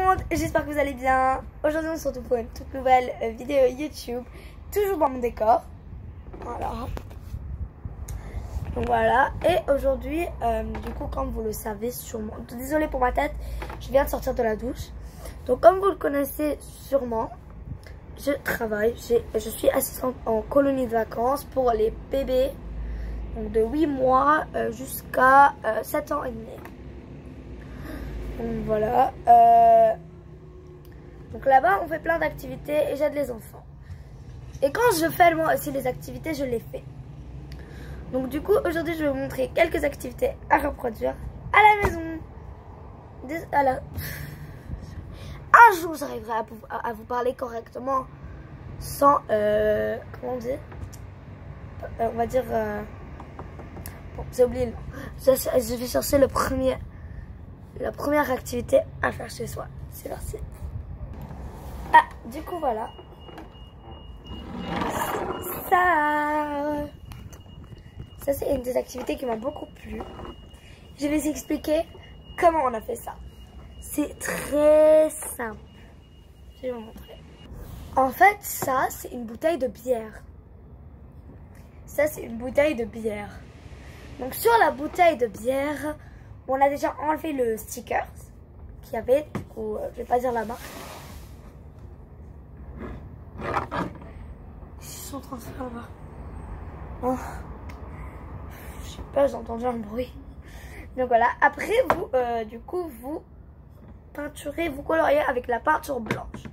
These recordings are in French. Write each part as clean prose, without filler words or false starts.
monde, j'espère que vous allez bien. Aujourd'hui on se retrouve pour une toute nouvelle vidéo YouTube, toujours dans mon décor. Voilà. Donc voilà, et aujourd'hui, du coup comme vous le savez sûrement, désolée pour ma tête, je viens de sortir de la douche. Donc comme vous le connaissez sûrement, je travaille, je suis assistante en colonie de vacances pour les bébés, donc de 8 mois jusqu'à 7 ans et demi. Donc voilà, donc là-bas on fait plein d'activités et j'aide les enfants. Et quand je fais moi aussi les activités, je les fais. Donc du coup aujourd'hui je vais vous montrer quelques activités à reproduire à la maison. Un jour j'arriverai à vous parler correctement sans, comment on dit, on va dire, bon j'ai oublié le nom. Je vais chercher la première activité à faire chez soi. C'est parti. Ah, du coup voilà. Ça c'est une des activités qui m'a beaucoup plu. Je vais vous expliquer comment on a fait ça. C'est très simple. Je vais vous montrer. En fait, ça c'est une bouteille de bière. Ça c'est une bouteille de bière. Donc sur la bouteille de bière, on a déjà enlevé le sticker qu'il y avait. Du coup, je vais pas dire la marque. Ils sont en train de faire là-bas. Oh. Je sais pas, j'ai entendu un bruit. Donc voilà, après vous, du coup, vous peinturez, vous coloriez avec la peinture blanche.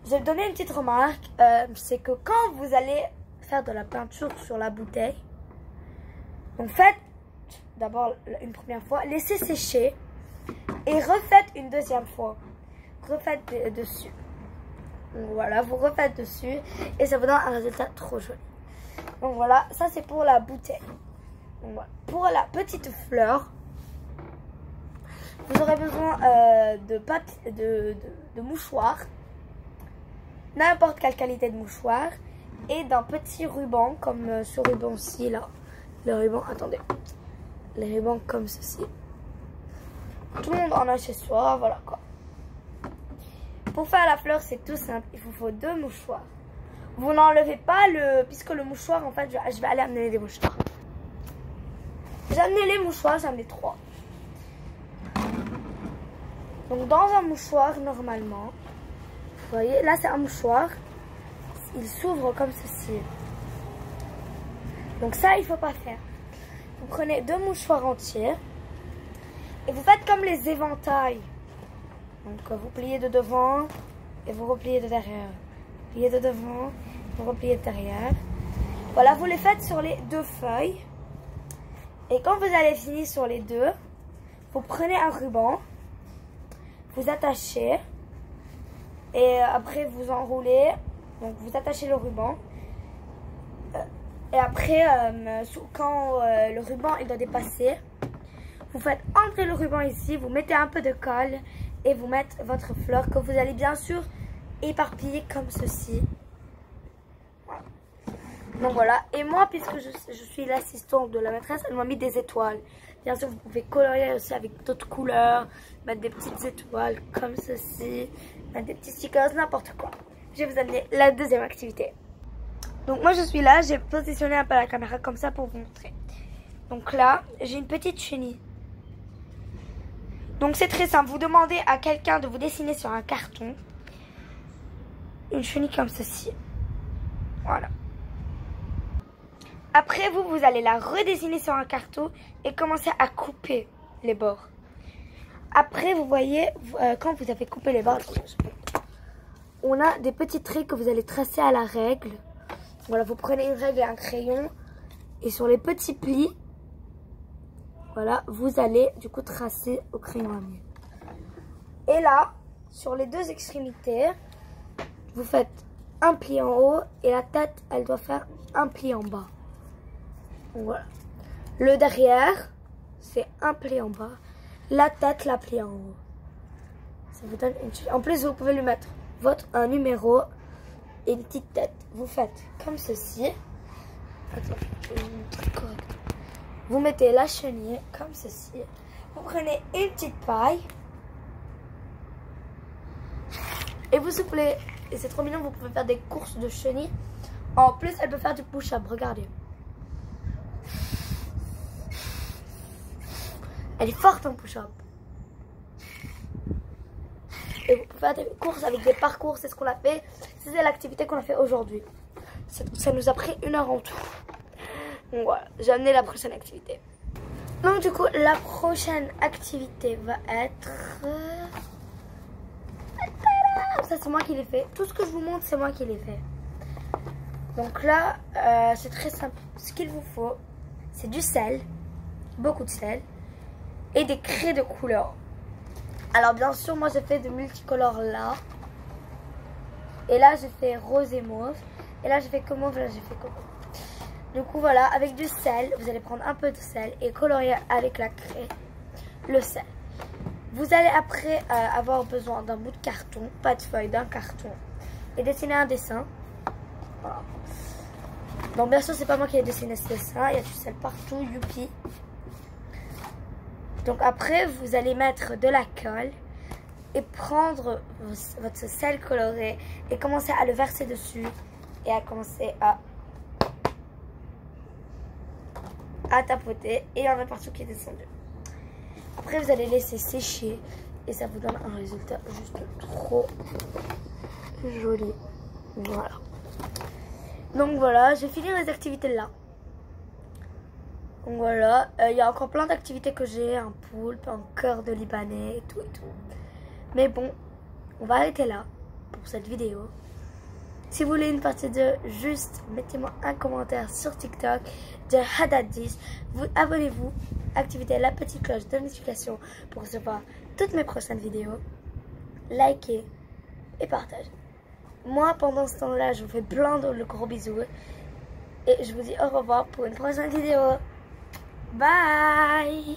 Je vais donner une petite remarque, c'est que quand vous allez faire de la peinture sur la bouteille, donc faites d'abord une première fois, laissez sécher et refaites une deuxième fois. Refaites dessus. Donc voilà, vous refaites dessus et ça vous donne un résultat trop joli. Donc voilà, ça c'est pour la bouteille. Donc voilà. Pour la petite fleur, vous aurez besoin de mouchoirs, n'importe quelle qualité de mouchoir, et d'un petit ruban comme ce ruban-ci là. Le ruban, attendez, les rubans comme ceci. Tout le monde en a chez soi, voilà quoi. Pour faire la fleur, c'est tout simple. Il vous faut 2 mouchoirs. Vous n'enlevez pas puisque le mouchoir, en fait, je vais aller amener des mouchoirs. J'ai amené les mouchoirs, j'ai amené 3. Donc dans un mouchoir, normalement, vous voyez, là c'est un mouchoir. Il s'ouvre comme ceci. Donc ça, il ne faut pas faire. Vous prenez 2 mouchoirs entiers et vous faites comme les éventails. Donc vous pliez de devant et vous repliez de derrière. Pliez de devant, vous repliez de derrière. Voilà, vous les faites sur les 2 feuilles. Et quand vous allez finir sur les 2, vous prenez un ruban, vous attachez et après vous enroulez. Donc vous attachez le ruban. Et après, quand le ruban il doit dépasser, vous faites entrer le ruban ici, vous mettez un peu de colle et vous mettez votre fleur que vous allez bien sûr éparpiller comme ceci. Voilà. Donc voilà, et moi puisque je suis l'assistante de la maîtresse, elle m'a mis des étoiles. Bien sûr, vous pouvez colorier aussi avec d'autres couleurs, mettre des petites étoiles comme ceci, mettre des petits stickers, n'importe quoi. Je vais vous amener la deuxième activité. Donc moi je suis là, j'ai positionné un peu la caméra comme ça pour vous montrer. Donc là, j'ai une petite chenille. Donc c'est très simple, vous demandez à quelqu'un de vous dessiner sur un carton une chenille comme ceci. Voilà. Après vous allez la redessiner sur un carton et commencer à couper les bords. Après vous voyez, quand vous avez coupé les bords, on a des petits traits que vous allez tracer à la règle. Voilà, vous prenez une règle et un crayon et sur les petits plis, voilà, vous allez du coup tracer au crayon à mieux. Et là, sur les 2 extrémités, vous faites un pli en haut et la tête, elle doit faire un pli en bas. Donc, voilà. Le derrière, c'est un pli en bas. La tête, la pli en haut. Ça vous donne une... En plus, vous pouvez lui mettre un numéro et une petite tête. Vous faites comme ceci. Attends, je vais vous montrer correctement. Vous mettez la chenille comme ceci. Vous prenez une petite paille. Et vous soufflez. Et c'est trop mignon, vous pouvez faire des courses de chenilles. En plus, elle peut faire du push-up, regardez. Elle est forte en push-up. Et vous pouvez faire des courses avec des parcours, c'est ce qu'on a fait. C'est l'activité qu'on a fait aujourd'hui. Ça nous a pris 1 heure en tout. Donc voilà, j'ai amené la prochaine activité. Donc du coup, la prochaine activité va être... Ça c'est moi qui l'ai fait. Tout ce que je vous montre, c'est moi qui l'ai fait. Donc là, c'est très simple. Ce qu'il vous faut, c'est du sel, beaucoup de sel, et des craies de couleur. Alors bien sûr, moi j'ai fait de multicolores là. Et là j'ai fait rose et mauve. Et là j'ai fait que mauve, là j'ai fait que mauve. Du coup voilà, avec du sel, vous allez prendre un peu de sel et colorier avec la craie le sel. Vous allez après avoir besoin d'un bout de carton, pas de feuille, d'un carton. Et dessiner un dessin. Voilà. Donc bien sûr c'est pas moi qui ai dessiné ce dessin, il y a du sel partout, youpi. Donc après vous allez mettre de la colle et prendre votre sel coloré et commencer à le verser dessus et à commencer à tapoter et il y en a partout qui est descendu. Après vous allez laisser sécher et ça vous donne un résultat juste trop joli. Voilà. Donc voilà, j'ai fini les activités là. Donc voilà, il y a encore plein d'activités que j'ai, un poulpe, un cœur de libanais et tout et tout. Mais bon, on va arrêter là pour cette vidéo. Si vous voulez une partie 2, juste mettez-moi un commentaire sur TikTok de Haddad10. Abonnez-vous, activez la petite cloche de notification pour recevoir toutes mes prochaines vidéos. Likez et partagez. Moi, pendant ce temps-là, je vous fais plein de gros bisous. Et je vous dis au revoir pour une prochaine vidéo. Bye!